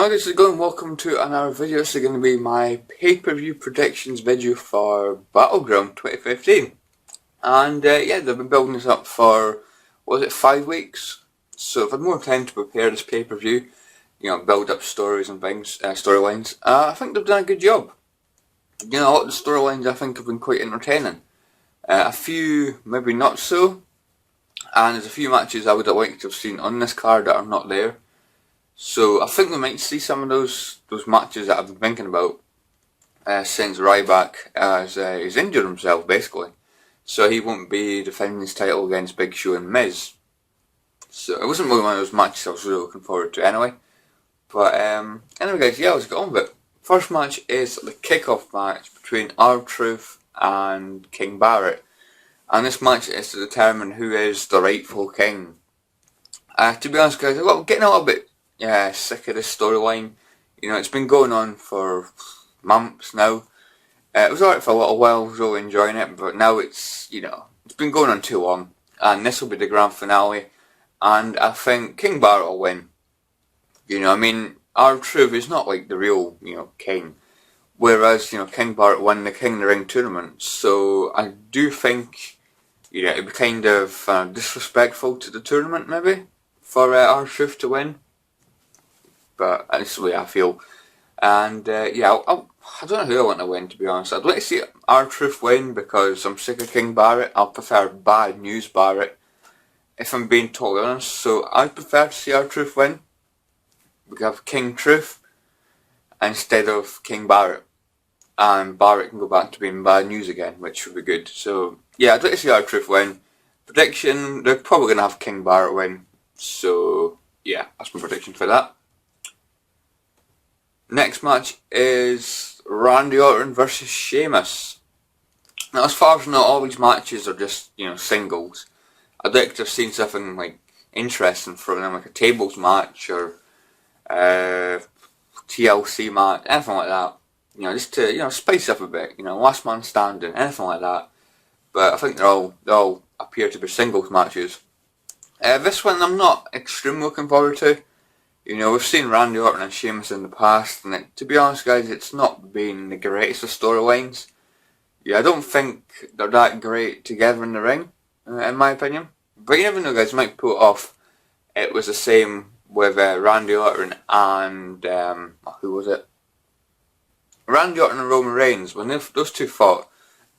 Hi guys, how's it going? Welcome to another video. This is going to be my pay-per-view predictions video for Battleground 2015. And yeah, they've been building this up for, was it 5 weeks? So I've had more time to prepare this pay-per-view, build up stories and things, storylines. I think they've done a good job. A lot of the storylines I think have been quite entertaining. A few maybe not so, and there's a few matches I would have liked to have seen on this card that are not there. So I think we might see some of those matches that I've been thinking about since Ryback he's injured himself basically. So he won't be defending his title against Big Show and Miz. So it wasn't really one of those matches I was really looking forward to anyway. But anyway guys, yeah, let's get on with it. First match is the kickoff match between R-Truth and King Barrett. And this match is to determine who is the rightful king. To be honest guys, I'm getting a little bit sick of this storyline. It's been going on for months now. It was alright for a little while, I was really enjoying it, but now it's been going on too long. And this will be the grand finale, and I think King Barrett will win. R-Truth is not like the real, king. Whereas, King Barrett won the King of the Ring tournament, so I do think, it'd be kind of disrespectful to the tournament maybe, for R-Truth to win. But that's the way I feel. And I don't know who I want to win, to be honest. I'd like to see R-Truth win because I'm sick of King Barrett. I'll prefer Bad News Barrett, if I'm being totally honest. So I'd prefer to see R-Truth win. We could have King Truth instead of King Barrett. And Barrett can go back to being Bad News again, which would be good. So yeah, I'd like to see R-Truth win. Prediction, they're probably going to have King Barrett win. So yeah, that's my prediction for that. Next match is Randy Orton versus Sheamus. Now, as far as I know, all these matches are just, singles. I'd like to have seen something, like, interesting for them, like a tables match or TLC match, anything like that. Just to, spice up a bit, last man standing, anything like that. But I think they all appear to be singles matches. This one I'm not extremely looking forward to. We've seen Randy Orton and Sheamus in the past, and to be honest guys, it's not been the greatest of storylines. I don't think they're that great together in the ring, in my opinion. But you never know guys, might pull it off. It was the same with Randy Orton and, who was it? Randy Orton and Roman Reigns. When those two fought,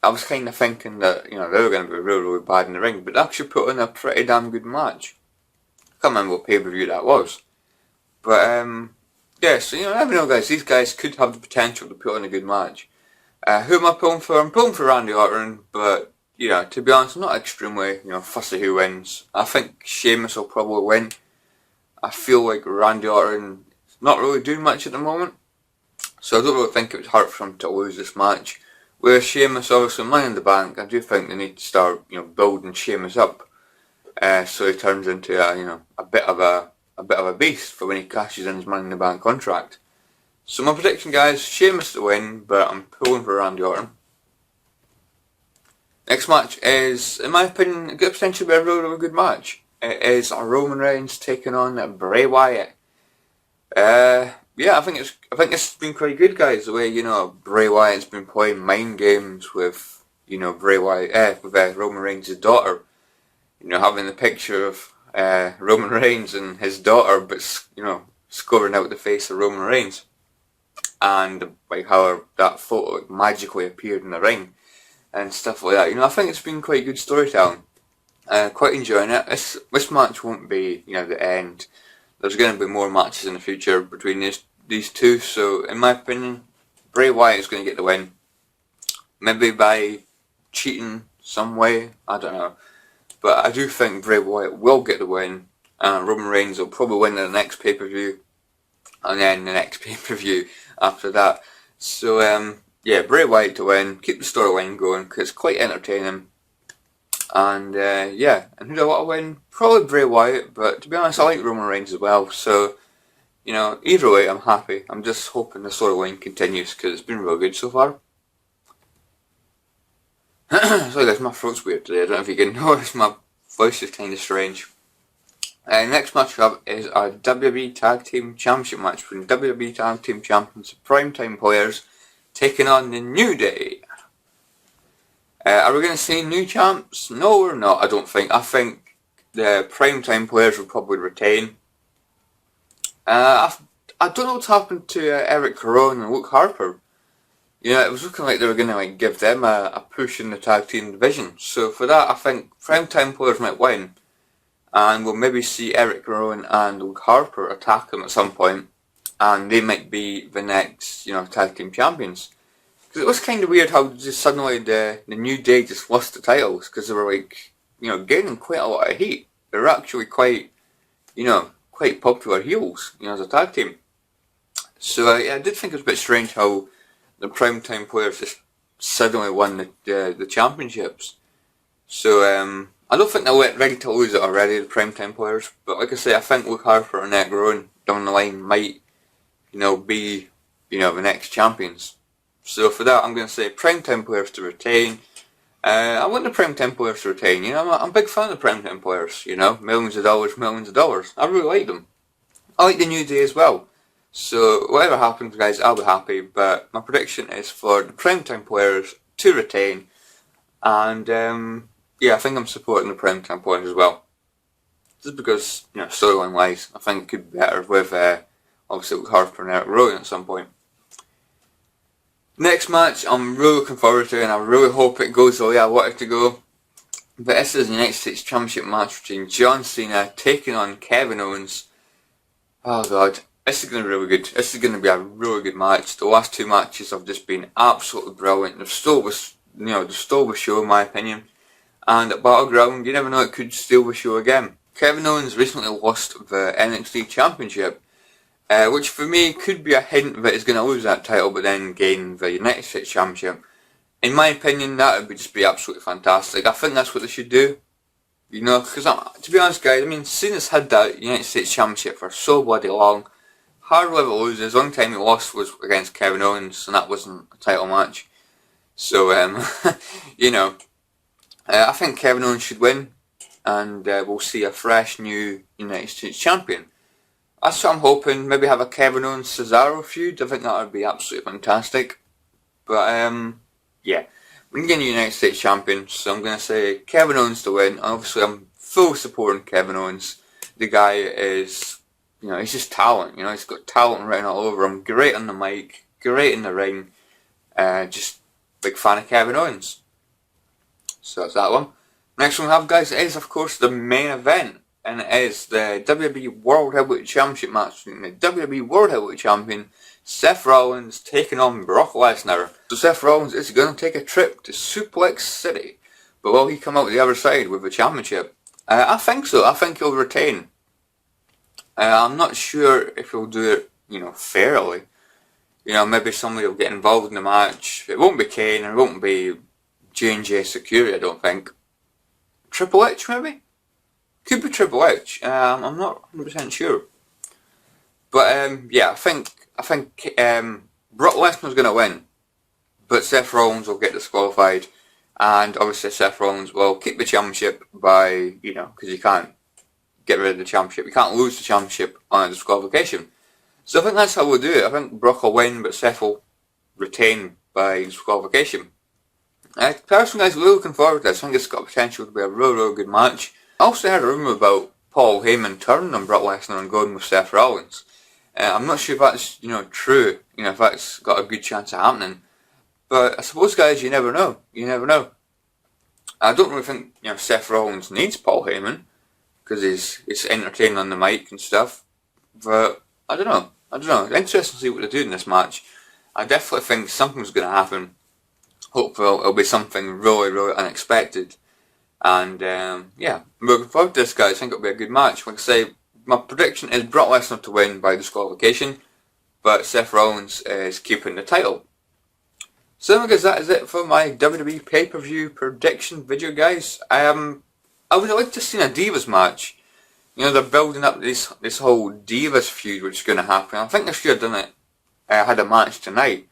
I was kind of thinking that, they were going to be really, really bad in the ring, but they actually put in a pretty damn good match. I can't remember what pay-per-view that was. But, so you never know guys, these guys could have the potential to put on a good match. Who am I pulling for? I'm pulling for Randy Orton, but, to be honest, I'm not extremely, fussy who wins. I think Sheamus will probably win. I feel like Randy Orton is not really doing much at the moment, so I don't really think it would hurt for him to lose this match. Whereas Sheamus, obviously, Money in the Bank, I do think they need to start, building Sheamus up, so he turns into, a bit of a beast for when he cashes in his Money in the Bank contract. So my prediction guys, Sheamus to win, but I'm pulling for Randy Orton. Next match is, in my opinion, it could potentially be a really, really good match. It is Roman Reigns taking on Bray Wyatt. I think it's been quite good guys, the way, Bray Wyatt's been playing mind games with, Bray Wyatt, with Roman Reigns' daughter. Having the picture of Roman Reigns and his daughter, but scoring out the face of Roman Reigns, and like how that photo magically appeared in the ring and stuff like that. I think it's been quite good storytelling. Quite enjoying it. This match won't be the end. There's going to be more matches in the future between these two. So in my opinion, Bray Wyatt is going to get the win. Maybe by cheating some way. I don't know. But I do think Bray Wyatt will get the win, and Roman Reigns will probably win the next pay-per-view, and then the next pay-per-view after that. So, Bray Wyatt to win, keep the storyline going, because it's quite entertaining. And, and who do I want to win? Probably Bray Wyatt, but to be honest, I like Roman Reigns as well. So, either way, I'm happy. I'm just hoping the storyline continues, because it's been real good so far. Sorry guys, my throat's weird today. I don't know if you can notice, my voice is kind of strange. Next match up is our WWE Tag Team Championship match between WWE Tag Team Champions Primetime Players taking on the New Day. Are we going to see new champs? No, we're not, I don't think. I think the Primetime Players will probably retain. I don't know what's happened to Eric Rowan and Luke Harper. It was looking like they were going to give them a push in the tag team division. So for that, I think Primetime Players might win. And we'll maybe see Eric Rowan and Luke Harper attack them at some point. And they might be the next, tag team champions. Because it was kind of weird how just suddenly the New Day just lost the titles. Because they were gaining quite a lot of heat. They were actually quite popular heels, as a tag team. So I did think it was a bit strange how the Primetime Players just suddenly won the championships. So I don't think they're ready to lose it already, the Primetime Players. But like I say, I think Luke Harper and Eric Rowan down the line might, be, the next champions. So for that, I'm going to say Primetime Players to retain. I want the Primetime Players to retain. I'm a big fan of the Primetime Players. Millions of dollars. I really like them. I like the New Day as well. So whatever happens, guys, I'll be happy. But my prediction is for the Primetime Players to retain. And I think I'm supporting the Primetime Players as well. Just because, storyline wise, I think it could be better with obviously with Harper and Eric Rowan at some point. Next match, I'm really looking forward to, and I really hope it goes the way I want it to go. But this is the United States Championship match between John Cena taking on Kevin Owens. Oh god, this is going to be really good. This is going to be a really good match. The last two matches have just been absolutely brilliant. They've stole the show in my opinion. And at Battleground, you never know, it could steal the show again. Kevin Owens recently lost the NXT Championship. Which for me could be a hint that he's going to lose that title but then gain the United States Championship. In my opinion, that would just be absolutely fantastic. I think that's what they should do. Because to be honest guys, Cena's had that United States Championship for so bloody long. Hardly ever loses. The only time he lost was against Kevin Owens, and that wasn't a title match. So, I think Kevin Owens should win, and we'll see a fresh new United States Champion. That's what I'm hoping. Maybe have a Kevin Owens Cesaro feud. I think that would be absolutely fantastic. But we're getting a United States Champion, so I'm going to say Kevin Owens to win. Obviously, I'm full supporting Kevin Owens. The guy is, he's just talent. He's got talent written all over him. Great on the mic, great in the ring. Just big fan of Kevin Owens. So that's that one. Next one we have, guys, is of course the main event. And it is the WWE World Heavyweight Championship match between the WWE World Heavyweight Champion Seth Rollins taking on Brock Lesnar. So Seth Rollins is going to take a trip to Suplex City, but will he come out the other side with the championship? I think so. I think he'll retain. I'm not sure if he'll do it, fairly. Maybe somebody will get involved in the match. It won't be Kane, and it won't be J&J Security, I don't think. Triple H, maybe? Could be Triple H. I'm not 100% sure. But I think Brock Lesnar's going to win, but Seth Rollins will get disqualified, and obviously Seth Rollins will keep the championship by because you can't get rid of the championship, you can't lose the championship on a disqualification. So I think that's how we'll do it. I think Brock will win, but Seth will retain by disqualification. Personally, guys, really looking forward to this. I think it's got potential to be a real good match. I also heard a rumour about Paul Heyman turning on Brock Lesnar and going with Seth Rollins. I'm not sure if that's true, if that's got a good chance of happening. But I suppose, guys, you never know. You never know. I don't really think Seth Rollins needs Paul Heyman because he's entertaining on the mic and stuff. But I don't know. It's interesting to see what they do in this match. I definitely think something's going to happen. Hopefully it'll be something really unexpected. And I'm looking forward to this, guys. I think it'll be a good match. Like I say, my prediction is Brock Lesnar to win by disqualification, but Seth Rollins is keeping the title. So I guess that is it for my WWE pay-per-view prediction video, guys. I would like to see a Divas match. They're building up this whole Divas feud which is going to happen. I think they should have done it. Had a match tonight.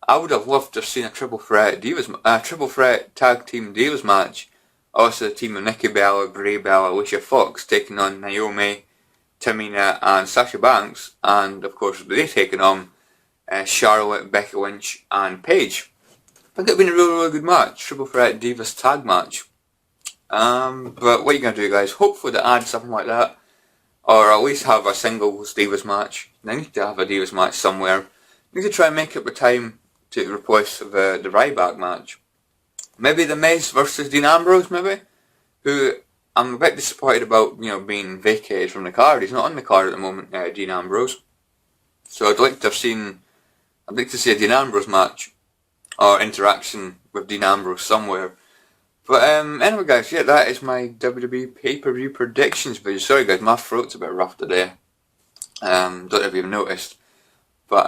I would have loved to have seen a triple threat tag team Divas match Also the team of Nikki Bella, Bray Bella, Alicia Fox taking on Naomi, Tamina and Sasha Banks, and of course they're taking on Charlotte, Becky Lynch and Paige. I think it'll be a really good match, triple threat Divas tag match. But what are you going to do, guys? Hopefully to add something like that, or at least have a singles Divas match. They need to have a Divas match somewhere. They need to try and make up the time to replace the Ryback match. Maybe The Miz versus Dean Ambrose, maybe? Who I'm a bit disappointed about, being vacated from the card. He's not on the card at the moment, Dean Ambrose. So I'd like to see a Dean Ambrose match, or interaction with Dean Ambrose somewhere. But anyway guys, yeah, that is my WWE pay-per-view predictions video. Sorry guys, my throat's a bit rough today. Don't know if you've noticed. But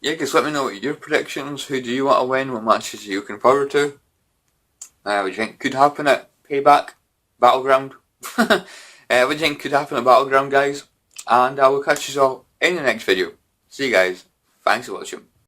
yeah guys, let me know your predictions. Who do you want to win? What matches are you looking forward to? What do you think could happen at Payback? Battleground? What do you think could happen at Battleground, guys? And I will catch you all in the next video. See you guys. Thanks for watching.